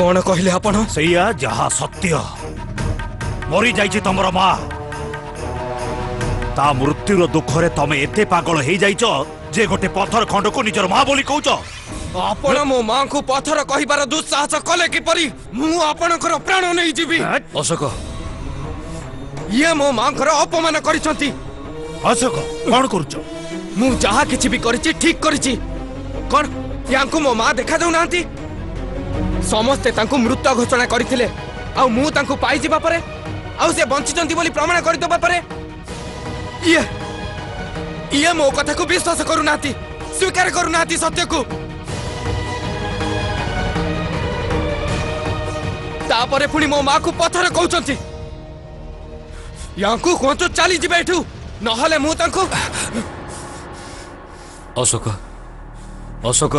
कौन कहले आपण सैया जहा सत्य मरी जाइछि तमर मां ता मृत्युर दुखरे तमे एते पागल हे जाइछ जे गोटे पत्थर खंड को निजर मां बोली कहउछ। आपण मो मां को पत्थर कहिबार दुस्साहस कले किपरि मु आपणकर प्राण नै जीवी। अशोक ये मो मां कर अपमान करिसंती। अशोक कोन करूछ? मु जहा किछि भी करिछि ठीक करिछि। कोन यांकु मो मां देखा दउ नांती? समस्ते तांकु मृत्यु घोषणा करथिले आ मु तांकु पाई जिबा परे आ से बंचिचंती बोली प्रमाण करि दबा परे ये मो कथा को विश्वास करू नांती, स्वीकार करू नांती सत्य को। तापरे पुणी मो मां को पत्थर कहउचंती। यांकु कोंचो चाली जिबे एठू नहले मु तांकु। अशोक अशोक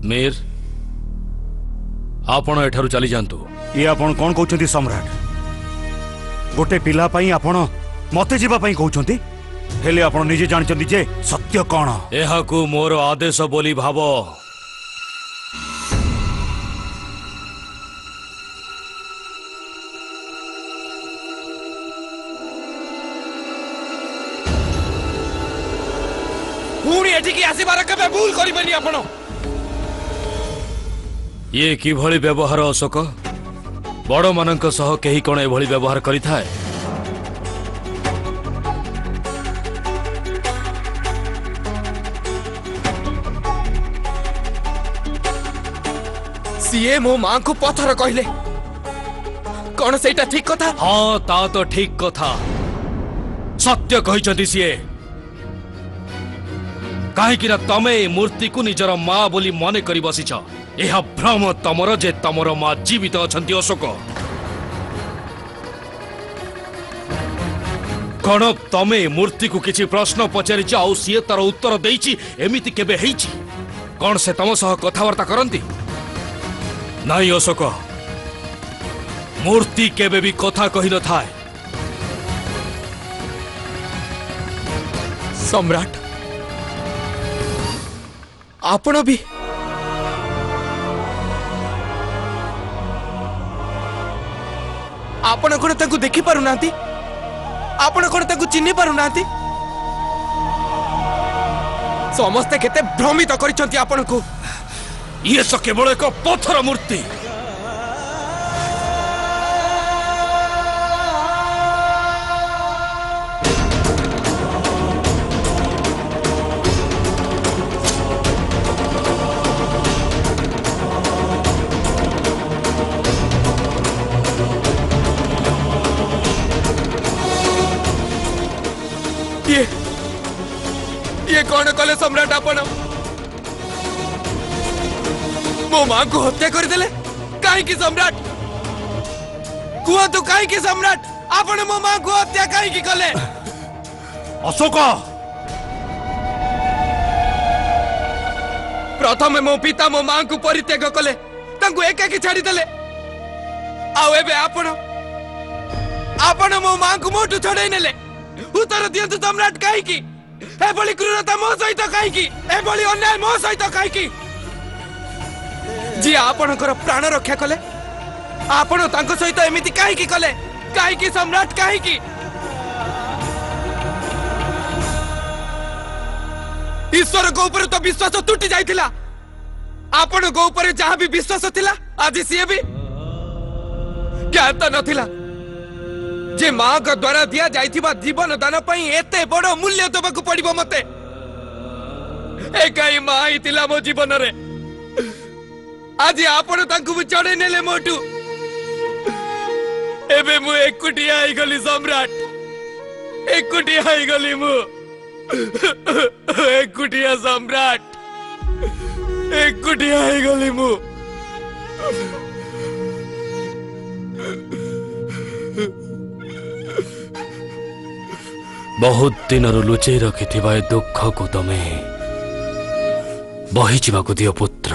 मीर आपण एठारु चली जांतु। ये आपण कोन कहउचंती सम्राट? गोटे पिला पई आपण मते जीवा पई कहउचंती हेले आपण निजे जानचंती जे सत्य कोन? एहा को मोर आदेश बोली भाबो। पुणी एठिकी आसीबार केबे भूल करिबेनी आपण। ये किभଳି व्यवहार अशोक? बड़ मानक सह केही कोन एभଳି व्यवहार करि थाए? सीए मो मां को पत्थर कहले कौन सेटा ठीक कथा? हाँ ता तो ठीक कथा सत्य कहिचंती सीए। काहेकि ना तमे मूर्ति को निजर मां बोली मने करी बसिछ। यह भ्रम तमर जे तमर मां जीवित अछंती अशोक। कण तमे मूर्ति को किछि प्रश्न पचारिछ आ सीए तार उत्तर देइछि एमिति केबे हेइछि? कौन से तम सह कथावार्ता करंती? नहीं अशोक मूर्ति केबे भी कथा कहि न थाए। सम्राट आपण भी आपण कोन ताकू देखि पारु नांती? आपण कोन ताकू चिन्हि पारु नांती? समस्ते केते भ्रमित करिसंती आपण को। ये तो केवल एक पत्थर मूर्ति। ये कौन कले सम्राट? आपण मो मां को हत्या कर देले काहे की सम्राट? कुआ तो काहे की सम्राट? आपण मो मां को हत्या काहे की कले? अशोक प्रथम मो पिता मो मां को परित्याग कले तांको एकाकी छाड़ी देले आ एबे आपण मो मां को मोटू छड़ाई नेले। उत्तर दियंतु सम्राट काहे की ए बली क्रूरता मो सहित काहे की? ए बली अन्याय मो सहित काहे की? जी आपणकर प्राण रक्षा कले आपण तांको सहित एमिति काहे की कले? काहे की सम्राट काहे की? ईश्वर को ऊपर तो विश्वास टूटी जाइथिला। आपण को ऊपर जहां भी विश्वास थिला आज सिए भी ज्ञात नथिला जे मां का द्वारा दिया जाइथिबा जीवन दान पई एते बड़ मूल्य देबाकू पड़िबो मते। एकाई मां हितिला मो जीवन रे आज आपण तांकू भी चढ़े नेले मोटू। एबे मु एकुटिया आई गली सम्राट, एकुटिया आई गली मु एकुटिया सम्राट, एकुटिया आई गली मु। बहुत दिन लुचई रखि दुख को तमे बही जावाक दियो पुत्र।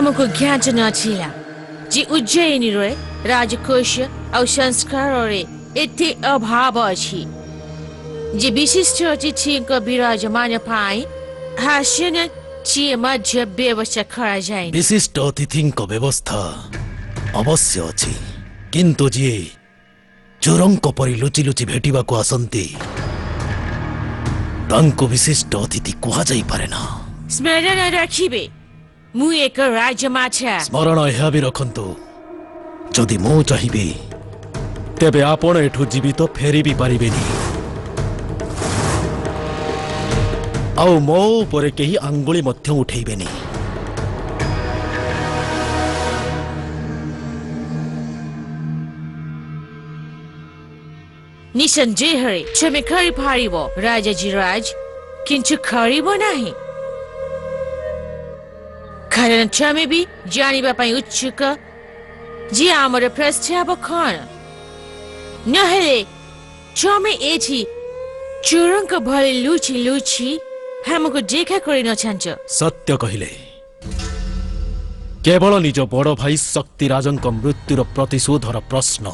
हमको ज्ञान नथिला जे उज्जयिनीरे राजकोष और संस्काରରେ एते अभाव अछि जे विशिष्ट अतिथिको विराजमान पाई हास्यन चिए मध्य व्यवस्था कराଯାए विशिष्ट अतिथिଙ୍କ ବ୍ୟବସ୍ଥା ଅବଶ୍ୟ ଅଛି କିନ୍ତୁ ଯିଏ ଚୋରଙ୍କ ପରି ଲୁଚି ଲୁଚି ଭେଟିବାକୁ ଆସନ୍ତି ତାଙ୍କୁ ବିଶିଷ୍ଟ ଅତିଥି କୁହାଯାଇପାରେ ନା। ସ୍ମରଣ ରଖିବେ ମୁଁ ଏକ ରାଜମାତା। ସ୍ମରଣ ଏହା ବି ରଖନ୍ତୁ ଯଦି ମୁଁ ଚାହିଁବି ତେବେ ଆପଣ ଏଠୁ ଜୀବିତ ଫେରି ବି ପାରିବେନି ଆଉ ମୋ ଉପରେ କେହି ଆଙ୍ଗୁଳି ମଧ୍ୟ ଉଠେଇବେନି। ନିସନ୍ଦେହରେ ତୁମେ କରିପାରିବ ରାଜାଜିରାଜ କିନ୍ତୁ କରିବ ନାହିଁ କାରଣ ତୁମେ ବି ଜାଣିବା ପାଇଁ ଉତ୍ସୁକ ଯେ ଆମର ପ୍ରସ୍ତାବ କ'ଣ ନହେଲେ ତୁମେ ଏଠି ଚୋରଙ୍କ ଭଳି ଲୁଚି ଲୁଚି ଆମକୁ ଦେଖା କରିନଥାନ୍ତ। ସତ୍ୟ କହିଲେ କେବଳ ନିଜ ବଡ଼ ଭାଇ ଶକ୍ତିରାଜଙ୍କ ମୃତ୍ୟୁର ପ୍ରତିଶୋଧର ପ୍ରଶ୍ନ।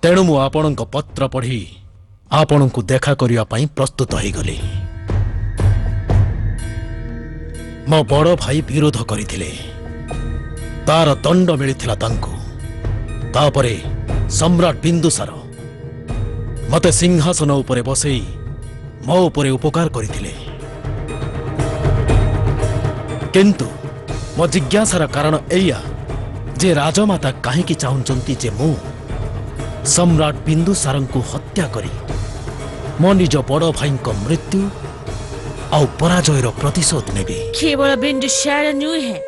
ତେଣୁ ମୁଁ ଆପଣଙ୍କ ପତ୍ର ପଢ଼ି ଆପଣଙ୍କୁ ଦେଖା କରିବା ପାଇଁ ପ୍ରସ୍ତୁତ ହୋଇଗଲି। ମୋ ବଡ଼ ଭାଇ ବିରୋଧ କରିଥିଲେ ତାର ଦଣ୍ଡ ମିଳିଥିଲା ତାଙ୍କୁ। ତାପରେ ସମ୍ରାଟ ବିନ୍ଦୁସାର ମୋତେ ସିଂହାସନ ଉପରେ ବସେଇ ମୋ ଉପରେ ଉପକାର କରିଥିଲେ କିନ୍ତୁ ମୋ ଜିଜ୍ଞାସାର କାରଣ ଏଇଆ ଯେ ରାଜମାତା କାହିଁକି ଚାହୁଁଛନ୍ତି ଯେ ମୁଁ ସମ୍ରାଟ ବିନ୍ଦୁସାରଙ୍କୁ ହତ୍ୟା କରି ମୋ ନିଜ ବଡ଼ ଭାଇଙ୍କ ମୃତ୍ୟୁ ଆଉ ପରାଜୟର ପ୍ରତିଶୋଧ ନେବି। କେବଳ ବିନ୍ଦୁସାର ନୁହେଁ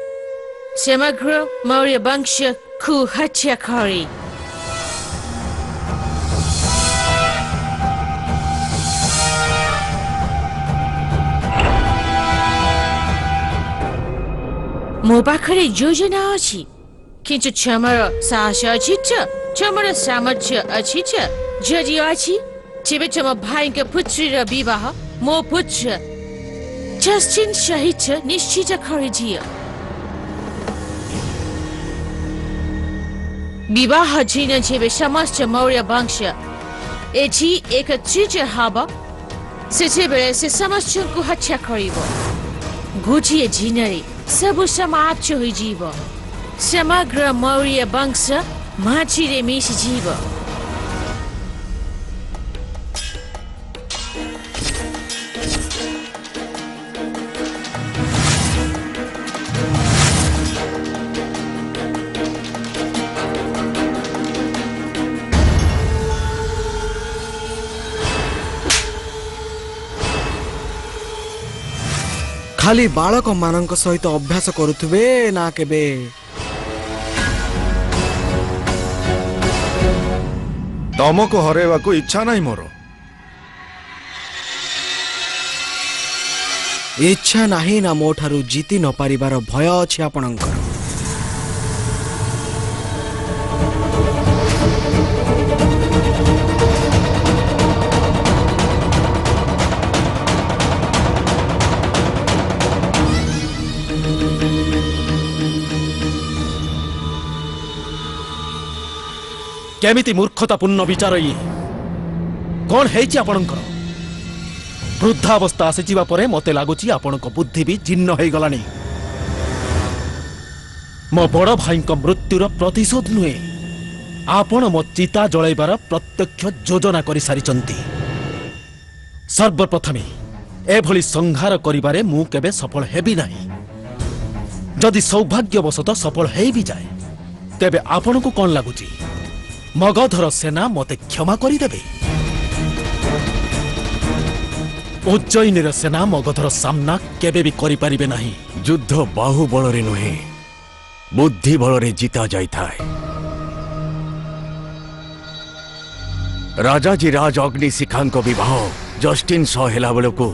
ସମଗ୍ର ମୌର୍ଯ୍ୟ ବଂଶକୁ ହତ୍ୟା କରି ମୋ ପାଖରେ ଯୋଜନା ଅଛି କିନ୍ତୁ ତୁମର ସାହସ ଅଛି ତ ତୁମର ସାମର୍ଥ୍ୟ ଅଛି ତ ଯଦି ଅଛି ତେବେ ତୁମ ଭାଇଙ୍କ ପୁତ୍ରର ବିବାହ ମୋ ପୁତ୍ର ଜଷ୍ଟିନ ସହିତ ନିଶ୍ଚିତ କରିଦିଅ। ବିବାହ ଦିନ ଯେବେ ସମସ୍ତ ମୌର୍ଯ୍ୟ ବଂଶ ଏଠି ଏକତ୍ରିତ ହେବ ସେତେବେଳେ ସେ ସମସ୍ତଙ୍କୁ ହତ୍ୟା କରିବ। ଗୋଟିଏ ଦିନରେ ସବୁ ସମାପ୍ତ ହୋଇଯିବ ସମଗ୍ର ମୌର୍ଯ୍ୟ ବଂଶ ମାଟିରେ ମିଶିଯିବ। ଖାଲି ବାଳକମାନଙ୍କ ସହିତ ଅଭ୍ୟାସ କରୁଥିବେ ନା କେବେ ତମକୁ ହରେଇବାକୁ ଇଚ୍ଛା ନାହିଁ ମୋର। ଇଚ୍ଛା ନାହିଁ ନା ମୋ ଠାରୁ ଜିତି ନ ପାରିବାର ଭୟ ଅଛି ଆପଣଙ୍କର? କେମିତି ମୂର୍ଖତାପୂର୍ଣ୍ଣ ବିଚାର ଇଏ? କ'ଣ ହେଇଛି ଆପଣଙ୍କର? ବୃଦ୍ଧାବସ୍ଥା ଆସିଯିବା ପରେ ମୋତେ ଲାଗୁଛି ଆପଣଙ୍କ ବୁଦ୍ଧି ବି ଜୀର୍ଣ୍ଣ ହେଇଗଲାଣି। ମୋ ବଡ଼ ଭାଇଙ୍କ ମୃତ୍ୟୁର ପ୍ରତିଶୋଧ ନୁହେଁ ଆପଣ ମୋ ଚିତା ଜଳାଇବାର ପ୍ରତ୍ୟକ୍ଷ ଯୋଜନା କରିସାରିଛନ୍ତି। ସର୍ବପ୍ରଥମେ ଏଭଳି ସଂହାର କରିବାରେ ମୁଁ କେବେ ସଫଳ ହେବି ନାହିଁ। ଯଦି ସୌଭାଗ୍ୟବଶତଃ ସଫଳ ହେଇ ବି ଯାଏ ତେବେ ଆପଣଙ୍କୁ କ'ଣ ଲାଗୁଛି ମଗଧର ସେନା ମୋତେ କ୍ଷମା କରିଦେବେ? ଉଜ୍ଜୟିନୀର ସେନା ମଗଧର ସାମ୍ନା କେବେ ବି କରିପାରିବେ ନାହିଁ। ଯୁଦ୍ଧ ବାହୁବଳରେ ନୁହେଁ ବୁଦ୍ଧି ବଳରେ ଜିତା ଯାଇଥାଏ। ରାଜାଜୀ ରାଜ ଅଗ୍ନିଶିଖାଙ୍କ ବିବାହ ଜଷ୍ଟିନ ସହ ହେଲା ବେଳକୁ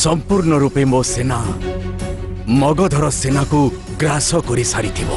ସମ୍ପୂର୍ଣ୍ଣ ରୂପେ ମୋ ସେନା ମଗଧର ସେନାକୁ ଗ୍ରାସ କରି ସାରିଥିବ।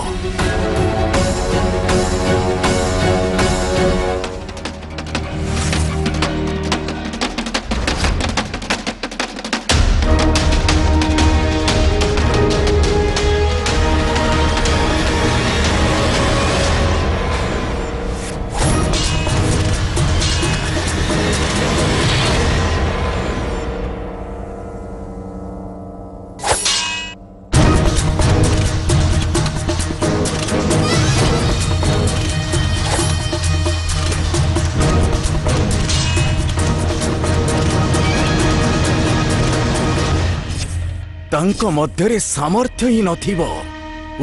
ତାଙ୍କ ମଧ୍ୟରେ ସାମର୍ଥ୍ୟ ହିଁ ନଥିବ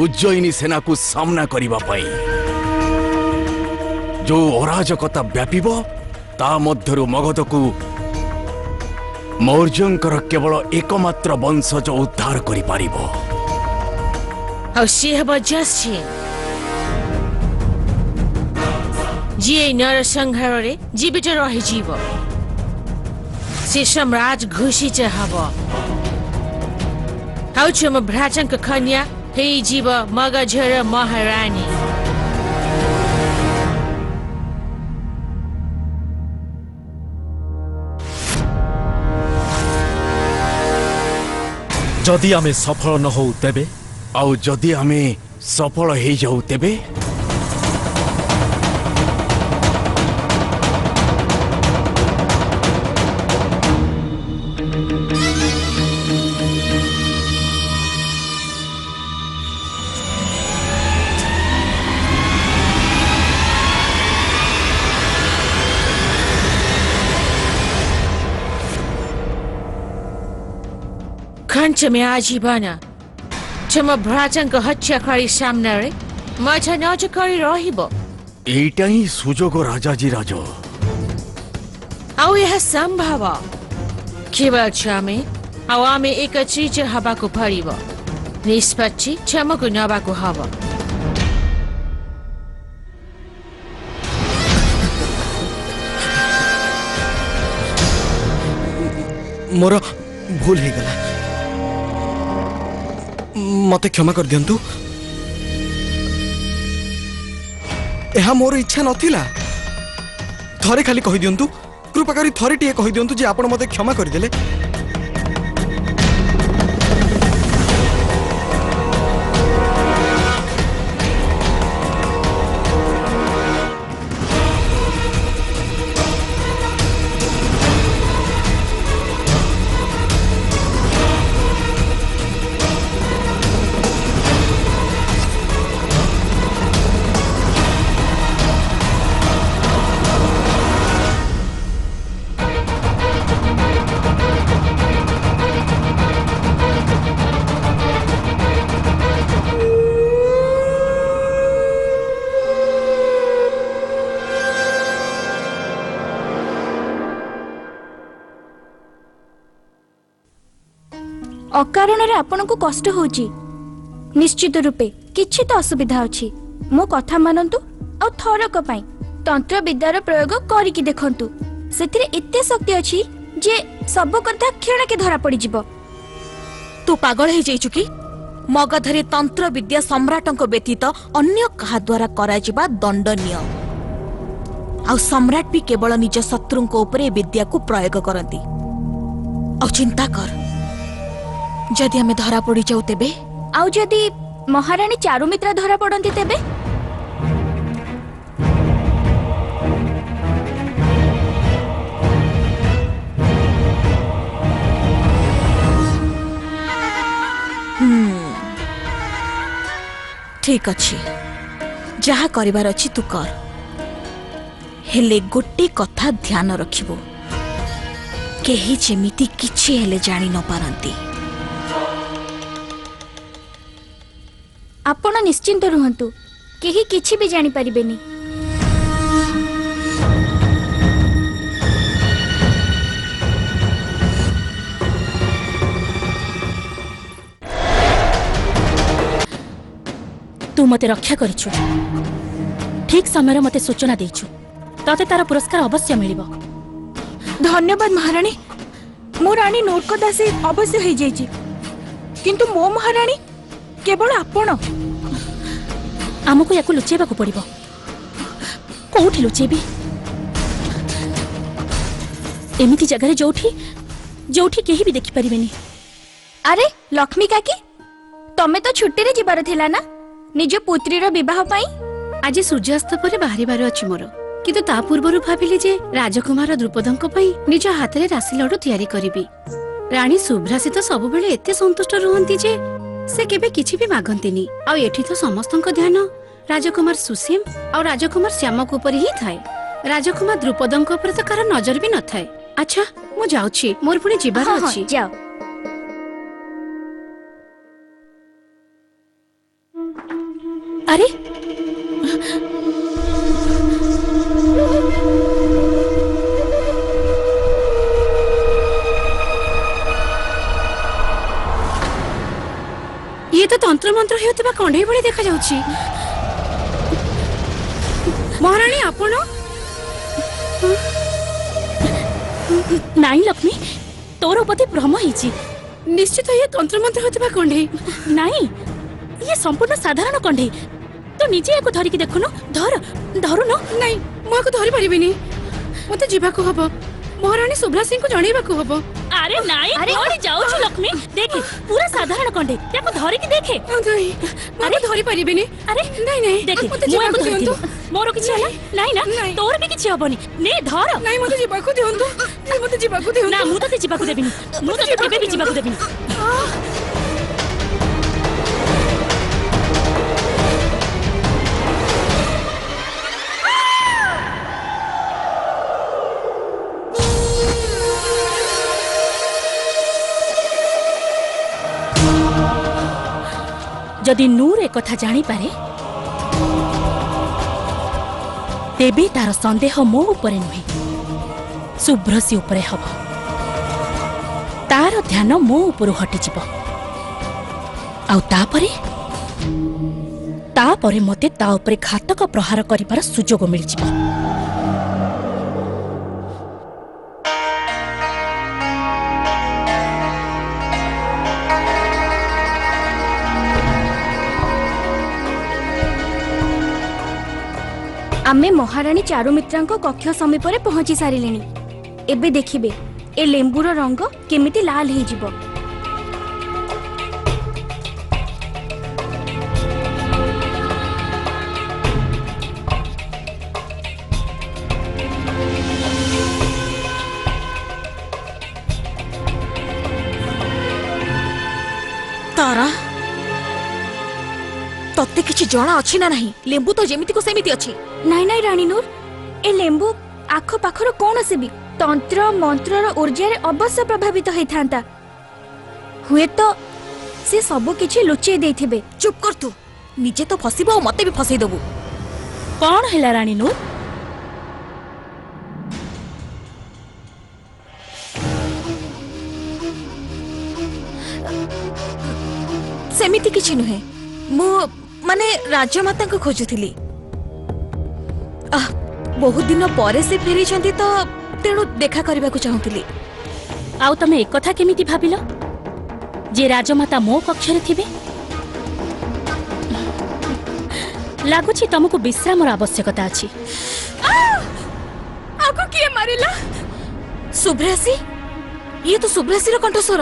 ଉଜ୍ଜୟିନୀ ସେନାକୁ ସାମ୍ନା କରିବା ପାଇଁ। ଯୋଉ ଅରାଜକତା ବ୍ୟାପିବ ତା ମଧ୍ୟରୁ ମଗଧକୁ ମୌର୍ଯ୍ୟଙ୍କର କେବଳ ଏକମାତ୍ର ବଂଶଜ ଉଦ୍ଧାର କରିପାରିବ। ଆଉ ସିଏ ହେବ ଜଷ୍ଟିନ, ଯିଏ ନରସଂହାରରେ ଜୀବିତ ରହିଯିବ। ସେ ସମ୍ରାଟ ଘୋଷିତ ହେବ। ଆଉ ତୁମ ଭ୍ରାତାଙ୍କ କନ୍ୟା ହେଇଯିବ ମଗଧର ମହାରାଣୀ। ଯଦି ଆମେ ସଫଳ ନ ହଉ ତେବେ ଆଉ ଯଦି ଆମେ ସଫଳ ହେଇଯାଉ ତେବେ ଖଞ୍ଚମେ ଆଜୀବନ ତୁମ ଭ୍ରାତାଙ୍କ ହତ୍ୟାକାରୀ ସାମ୍ନାରେ ମାଥା ନଜ କରି ରହିବ। ଏଇଟା ହିଁ ସୁଯୋଗ ରାଜାଜୀ ରାଜ। ଆଉ ଏହା ସମ୍ଭବ କେବଳ ତୁମେ ଆଉ ଆମେ ଏକତ୍ରିତ ହେବାକୁ ପଡ଼ିବ। ନିଷ୍ପତ୍ତି ତୁମକୁ ନେବାକୁ ହେବ। ମୋର ଭୁଲ ହେଇଗଲା, ମତେ କ୍ଷମା କରିଦିଅନ୍ତୁ। ଏହା ମୋର ଇଚ୍ଛା ନଥିଲା। ଥରେ ଖାଲି କହିଦିଅନ୍ତୁ, କୃପା କରି ଥରେ ଟିଏ କହିଦିଅନ୍ତୁ ଯେ ଆପଣ ମତେ କ୍ଷମା କରିଦେଲେ। ଅକାରଣରେ ଆପଣଙ୍କୁ କଷ୍ଟ ହେଉଛି। ନିଶ୍ଚିତ ରୂପେ କିଛି ତ ଅସୁବିଧା ଅଛି। ମୋ କଥା ମାନନ୍ତୁ ଆଉ ଥରକ ପାଇଁ ତନ୍ତ୍ର ବିଦ୍ୟାର ପ୍ରୟୋଗ କରିକି ଦେଖନ୍ତୁ। ସେଥିରେ ଏତେ ଶକ୍ତି ଅଛି ଯେ ସବୁ କଥା କ୍ଷଣକେ ଧରା ପଡ଼ିଯିବ। ତୁ ପାଗଳ ହେଇଯାଇଛୁ କି? ମଗଧରେ ତନ୍ତ୍ର ବିଦ୍ୟା ସମ୍ରାଟଙ୍କ ବ୍ୟତୀତ ଅନ୍ୟ କାହା ଦ୍ୱାରା କରାଯିବା ଦଣ୍ଡନୀୟ। ଆଉ ସମ୍ରାଟ ବି କେବଳ ନିଜ ଶତ୍ରୁଙ୍କ ଉପରେ ଏ ବିଦ୍ୟାକୁ ପ୍ରୟୋଗ କରନ୍ତି। ଆଉ ଚିନ୍ତା କର, ଯଦି ଆମେ ଧରା ପଡ଼ିଯାଉ ତେବେ? ଆଉ ଯଦି ମହାରାଣୀ ଚାରୁମିତ୍ରା ଧରା ପଡ଼ନ୍ତି ତେବେ? ଠିକ ଅଛି, ଯାହା କରିବାର ଅଛି ତୁ କର। ହେଲେ ଗୋଟେ କଥା ଧ୍ୟାନ ରଖିବୁ, କେହି ଯେମିତି କିଛି ହେଲେ ଜାଣି ନ ପାରନ୍ତି। ଆପଣ ନିଶ୍ଚିନ୍ତ ରୁହନ୍ତୁ, କେହି କିଛି ବି ଜାଣିପାରିବେନି। ତୁ ମତେ ରକ୍ଷା କରିଛୁ, ଠିକ ସମୟରେ ମତେ ସୂଚନା ଦେଇଛୁ। ତତେ ତାର ପୁରସ୍କାର ଅବଶ୍ୟ ମିଳିବ। ଧନ୍ୟବାଦ ମହାରାଣୀ। ମୋ ରାଣୀ ନୋଟକ ଦାସୀ ଅବଶ୍ୟ ହେଇଯାଇଛି, କିନ୍ତୁ ମୋ ମହାରାଣୀ କେବଳ ଆପଣ। ଆମକୁ ୟାକୁ ଲୁଚେଇବାକୁ ପଡିବ। କୋଉଠି ଲୁଚେଇବି? ଏମିତି ଜାଗାରେ ଯୋଉଠି କେହି ବି ଦେଖିପାରିବେନି। ଆରେ ଲକ୍ଷ୍ମୀ କାକି, ତମେ ତ ଛୁଟିରେ ଯିବାର ଥିଲା ନା ନିଜ ପୁତ୍ରୀର ବିବାହ ପାଇଁ? ଆଜି ସୂର୍ଯ୍ୟାସ୍ତ ପରେ ବାହାରିବାର ଅଛି ମୋର, କିନ୍ତୁ ତା ପୂର୍ବରୁ ଭାବିଲି ଯେ ରାଜକୁମାର ଦ୍ରୁପଦଙ୍କ ପାଇଁ ନିଜ ହାତରେ ରାଶି ଲଡୁ ତିଆରି କରିବି। ରାଣୀ ସୁଭ୍ରାସୀ ତ ସବୁବେଳେ ଏତେ ସନ୍ତୁଷ୍ଟ ରୁହନ୍ତି ଯେ ସେ କେବେ କିଛି ବି ମାଗନ୍ତିନି। ଆଉ ଏଠି ତ ସମସ୍ତଙ୍କ ଧ୍ୟାନ ରାଜକୁମାର ସୁସୀମ ଆଉ ରାଜକୁମାର ଶ୍ୟାମଙ୍କ ଉପରେ ହିଁ ଥାଏ। ରାଜକୁମାର ଦ୍ରୁପଦଙ୍କ ଉପରେ ତ କାହାର ନଜର ବି ନଥାଏ। ଆଚ୍ଛା, ମୁଁ ଯାଉଛି, ମୋର ପୁଣି ଯିବାର ଅଛି। ଯାଅ। ଆରେ ଇଏ ତ ତନ୍ତ୍ରମନ୍ତ୍ର ହେଉଥିବା କଣ୍ଢେଇ ଭଳି ଦେଖାଯାଉଛି। ମହାରାଣୀ ଆପଣ? ନାଇଁ ଲକ୍ଷ୍ମୀ, ତୋର ବୋଧେ ଭ୍ରମ ହେଇଛି। ନିଶ୍ଚିତ ଇଏ ତନ୍ତ୍ରମନ୍ତ୍ର ହେଉଥିବା କଣ୍ଢେଇ। ନାଇଁ, ଇଏ ସମ୍ପୂର୍ଣ୍ଣ ସାଧାରଣ କଣ୍ଢେଇ। ତୁ ନିଜେ ୟାକୁ ଧରିକି ଦେଖୁନୁ। ଧରୁନ। ନାଇଁ, ମୁଁ ଆକୁ ଧରି ପାରିବିନି। ମତେ ଯିବାକୁ ହବ। ମହାରାଣୀ ସୁଭ୍ରାସିଂଙ୍କୁ ଜଣେଇବାକୁ ହବ। ଆରେ ନାଇଁ, କୁଆଡେ ଯାଉଛୁ ଲକ୍ଷ୍ମୀ? ଦେଖେ, ପୁରା ସାଧାରଣ କଣ୍ଢେଇ, ତାକୁ ଧରିକି ଦେଖେ। ନାଇଁ, ମୁଁ ଆକୁ ଧରି ପାରିବିନି। ଆରେ ନାଇଁ ନାଇଁ, ଦେଖେ, ମତେ ମୁଁ ୟାକୁ ଯିବାକୁ ଦିଅନ୍ତୁ। ଧରିଥିଲି। ମୋର କିଛି ହେଲା? ନାଇଁ ନା, ନାଇଁ। ତୋର ବି କିଛି ହବନି। ନେ ଧର। ନାଇଁ, ମତେ ଯିବାକୁ ଦିଅନ୍ତୁ। ନାଇଁ, ମତେ ଯିବାକୁ ଦିଅନ୍ତୁ। ନା, ମୁଁ ତତେ ଯିବାକୁ ଦେବିନି। ମୁଁ ତତେ କେବେ ବି ଯିବାକୁ ଦେବିନି। ଯଦି ନୂର ଏକଥା ଜାଣିପାରେ ତେବେ ତାର ସନ୍ଦେହ ମୋ ଉପରେ ନୁହେଁ, ଶୁଭ୍ରସୀ ଉପରେ ହବ। ତାର ଧ୍ୟାନ ମୋ ଉପରୁ ହଟିଯିବ। ଆଉ ତାପରେ ମତେ ତା ଉପରେ ଘାତକ ପ୍ରହାର କରିବାର ସୁଯୋଗ ମିଳିଯିବ। आमे महाराणी चारुमित्रांक कक्ष समीपरे पहुंची सारिलेनी। एबे देखिबे ए लेंबुर रंग केमिति लाल हे जिवो। तारा, तत्ते किछि जणा अछि ना नहीं? लेंबू तो जेमिति को सेमिति अछि। नाई नाई रानी नूर, ए लेंबु आखो पाखर कौन से भी तंत्र मंत्रर ऊर्जा रे अवश्य प्रभावित होइथांता। हुए तो से सब किछि लुचेई देथिबे। चुप कर तू, निजे तो फसिबो और मते भी फसई दबु। कौन हैला रानी नूर? सेमिति किछि नुहे। मु माने राजमाता को खोजुथिली। बहुत दिन परे से फेरी छंती तो तेणु देखा करबा को चाहुथिली। आउ तमे एक कथा केमिति भाबिलो जे राजमाता मो कक्षरे थिबे? लागुछि तुमको विश्रामर आवश्यकता अछि। आको किए मारिला? सुभ्रासी, ये तो सुभ्रासीर कंठस्वर।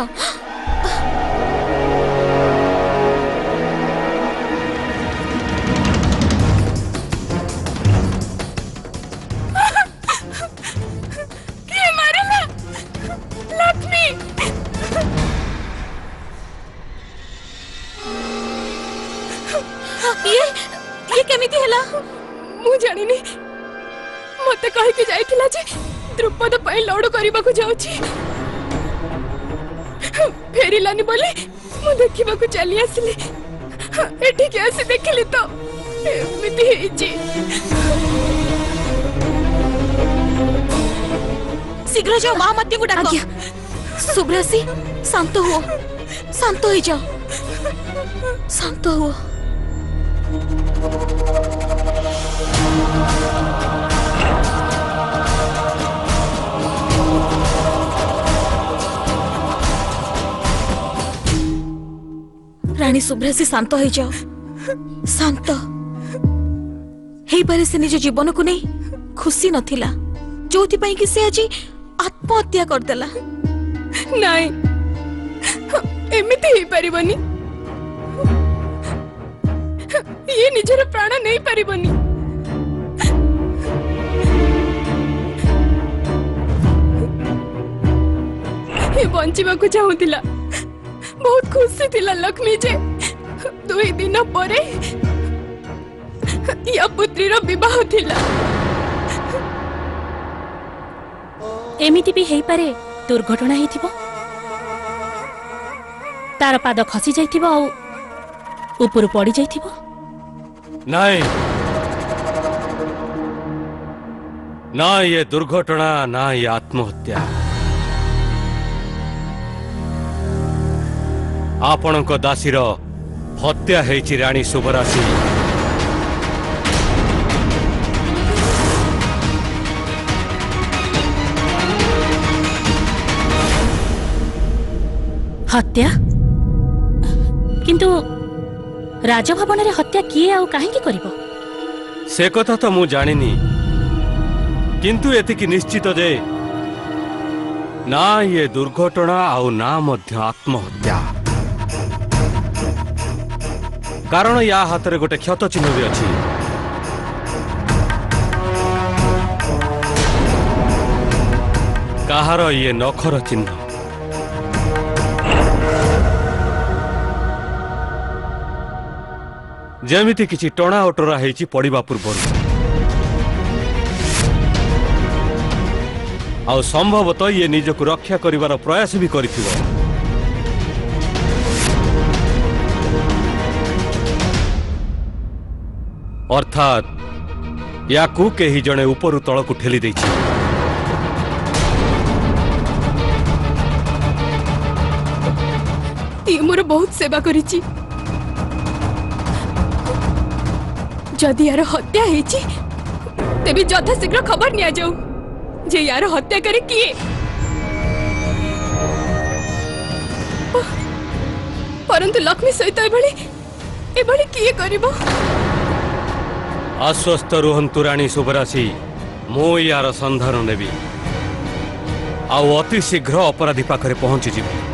ये केमिति हैला? मु जानिनी। मते कहि के जाइथिला जे द्रुपद पय लौड करबा को जाउची। फेरिलानी बोली मु देखिबा को चली आसली। एठी के आसी देखली तो एमिति हेची। शीघ्र जाओ, महामती को डाको। सुभ्रासी, शांत हो, शांत हो जाओ, शांत हो। रानी सुभ्रासी, शांत हो जाओ, शांत। हेई पारे से निज जीवन को नहीं खुशी नथिला, जोथि पई कि से आजी आत्महत्या कर देला। नाई, एमिति हे परिबनी। ये निजर प्राण नहीं परिबनी। ये बंचिबा को चाहुतिला, बहुत खुशी थिला लक्ष्मी जे 2 दिन परे या पुत्री रो विवाह थिला। एमिति भी हेई पारे दुर्घटना ही थिबो। तार पाद खसी जाइथिबो आ ऊपर पड़ी जाइथिबो। नहीं, ना ये दुर्घटना ना ये आत्महत्या। आपणक दासीर हत्या हेची राणी सुभरासी। हत्या किंतु राजभवन रे हत्या किए आउ काहेकि करिवो? से कथा तो मु जानिनी, किंतु एतिकी निश्चित जे ना ये दुर्घटना आउ ना मध्य आत्महत्या। कारण या हाथ रे गोटे क्षत चिन्ह भी अछि। काहार ये नखर चिन्ह। जेमिति किछि टणा ओटरा हेछि पड़िबा पूर्वरु। आउ संभवतः ये निजको रक्षा करिवार प्रयास भी करिथिबो। अर्थात याकू केही जणे उपरु तळकु ठेली दैछि। ये मोर बहुत सेवा करिछि। जदि यार हत्या हेछि तेबे यथा शीघ्र खबर निया जाऊ जे यार हत्या करे किए। परंतु लक्ष्मी सहित एभଳି किए करिबो? आश्वस्त रुहंतु राणी सुभरासी, मु यार संधान नेबी। आउ अति शीघ्र अपराधी पाखरे पहुंची जीवी।